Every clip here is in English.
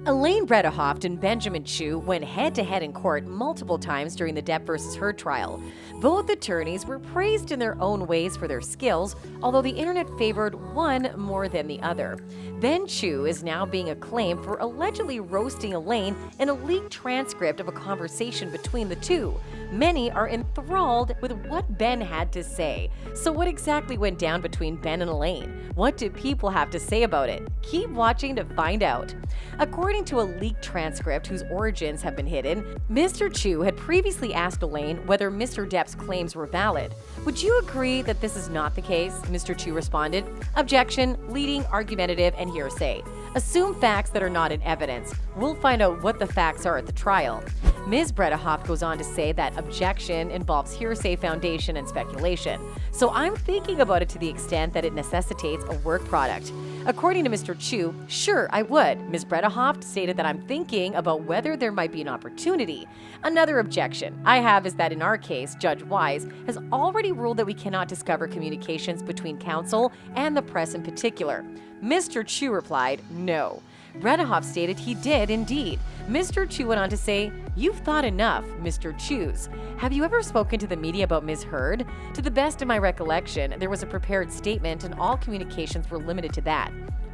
Elaine Bredehoft and Benjamin Chew went head-to-head in court multiple times during the Depp versus Heard trial. Both attorneys were praised in their own ways for their skills, although the internet favored one more than the other. Ben Chew is now being acclaimed for allegedly roasting Elaine in a leaked transcript of a conversation between the two. Many are enthralled with what Ben had to say. So what exactly went down between Ben and Elaine? What do people have to say about it? Keep watching to find out. According to a leaked transcript whose origins have been hidden, Mr. Chew had previously asked Elaine whether Mr. Depp's claims were valid. Would you agree that this is not the case? Mr. Chew responded, objection, leading, argumentative, and hearsay. Assume facts that are not in evidence. We'll find out what the facts are at the trial. Ms. Bredehoft goes on to say that objection involves hearsay, foundation, and speculation. So I'm thinking about it to the extent that it necessitates a work product. According to Mr. Chew, sure, I would. Ms. Bredehoft stated that I'm thinking about whether there might be an opportunity. Another objection I have is that in our case, Judge Wise has already ruled that we cannot discover communications between counsel and the press in particular. Mr. Chew replied, no. Bredehoft stated he did indeed. Mr. Chew went on to say, you've thought enough, Mr. Chews. Have you ever spoken to the media about Ms. Heard? To the best of my recollection, there was a prepared statement and all communications were limited to that.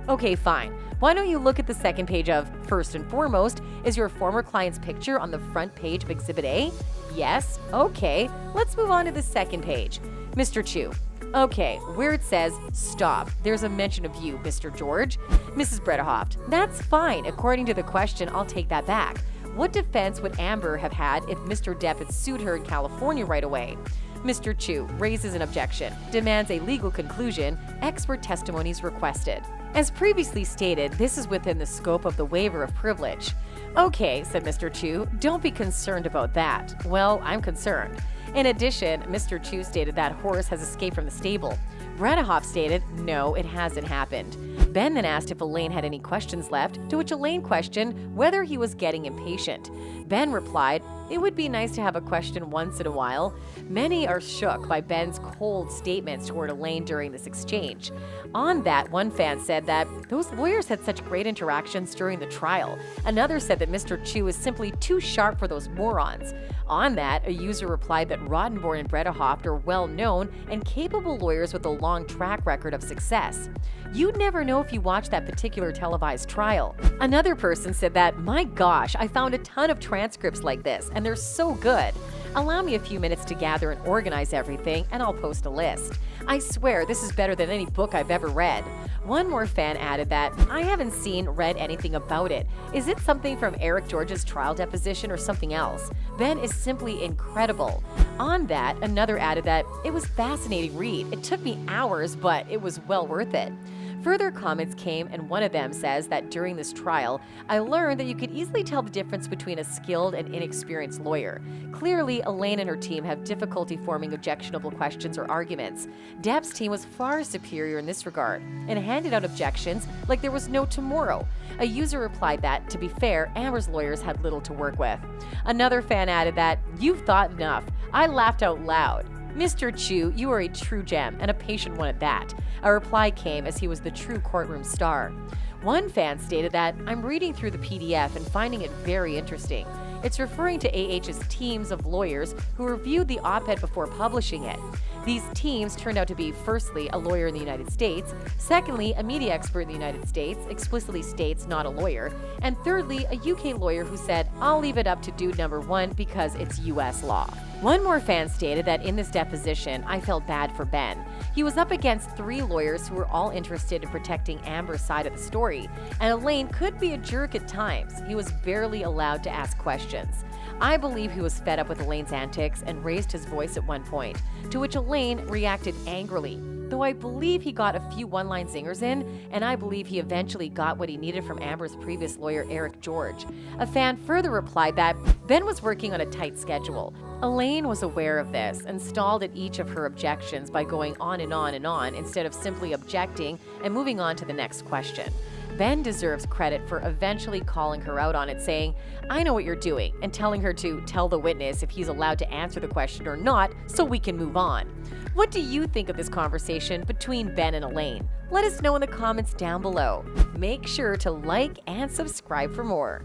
Okay, fine. Why don't you look at the second page of First and Foremost, is your former client's picture on the front page of Exhibit A? Yes? Okay, let's move on to the second page. Mr. Chew. Okay, where it says, stop, there's a mention of you, Mr. George. Mrs. Bredehoft, that's fine. According to the question, I'll take that back. What defense would Amber have had if Mr. Depp had sued her in California right away? Mr. Chew raises an objection, demands a legal conclusion, expert testimonies requested. As previously stated, this is within the scope of the waiver of privilege. Okay, said Mr. Chew, don't be concerned about that. Well, I'm concerned. In addition, Mr. Chew stated that horse has escaped from the stable. Bredehoft stated, no, it hasn't happened. Ben then asked if Elaine had any questions left, to which Elaine questioned whether he was getting impatient. Ben replied, it would be nice to have a question once in a while. Many are shook by Ben's cold statements toward Elaine during this exchange. On that, one fan said that those lawyers had such great interactions during the trial. Another said that Mr. Chew is simply too sharp for those morons. On that, a user replied that Rottenborn and Bredehoft are well-known and capable lawyers with a long track record of success. You'd never know if you watched that particular televised trial. Another person said that, my gosh, I found a ton of transcripts like this, and they're so good. Allow me a few minutes to gather and organize everything, and I'll post a list. I swear, this is better than any book I've ever read. One more fan added that, I haven't read anything about it. Is it something from Eric George's trial deposition or something else? Ben is simply incredible. On that, another added that, it was fascinating read. It took me hours, but it was well worth it. Further comments came, and one of them says that during this trial, I learned that you could easily tell the difference between a skilled and inexperienced lawyer. Clearly, Elaine and her team have difficulty forming objectionable questions or arguments. Depp's team was far superior in this regard and handed out objections like there was no tomorrow. A user replied that, to be fair, Amber's lawyers had little to work with. Another fan added that, you've thought enough. I laughed out loud. Mr. Chew, you are a true gem, and a patient one at that. A reply came as he was the true courtroom star. One fan stated that, I'm reading through the PDF and finding it very interesting. It's referring to AH's teams of lawyers who reviewed the op-ed before publishing it. These teams turned out to be, firstly, a lawyer in the United States, secondly, a media expert in the United States, explicitly states not a lawyer, and thirdly, a UK lawyer who said, I'll leave it up to dude number one because it's US law. One more fan stated that in this deposition, I felt bad for Ben. He was up against 3 lawyers who were all interested in protecting Amber's side of the story, and Elaine could be a jerk at times. He was barely allowed to ask questions. I believe he was fed up with Elaine's antics and raised his voice at one point, to which Elaine reacted angrily. Though I believe he got a few one-line zingers in, and I believe he eventually got what he needed from Amber's previous lawyer, Eric George. A fan further replied that Ben was working on a tight schedule. Elaine was aware of this and stalled at each of her objections by going on and on and on instead of simply objecting and moving on to the next question. Ben deserves credit for eventually calling her out on it, saying, I know what you're doing, and telling her to tell the witness if he's allowed to answer the question or not so we can move on. What do you think of this conversation between Ben and Elaine? Let us know in the comments down below. Make sure to like and subscribe for more.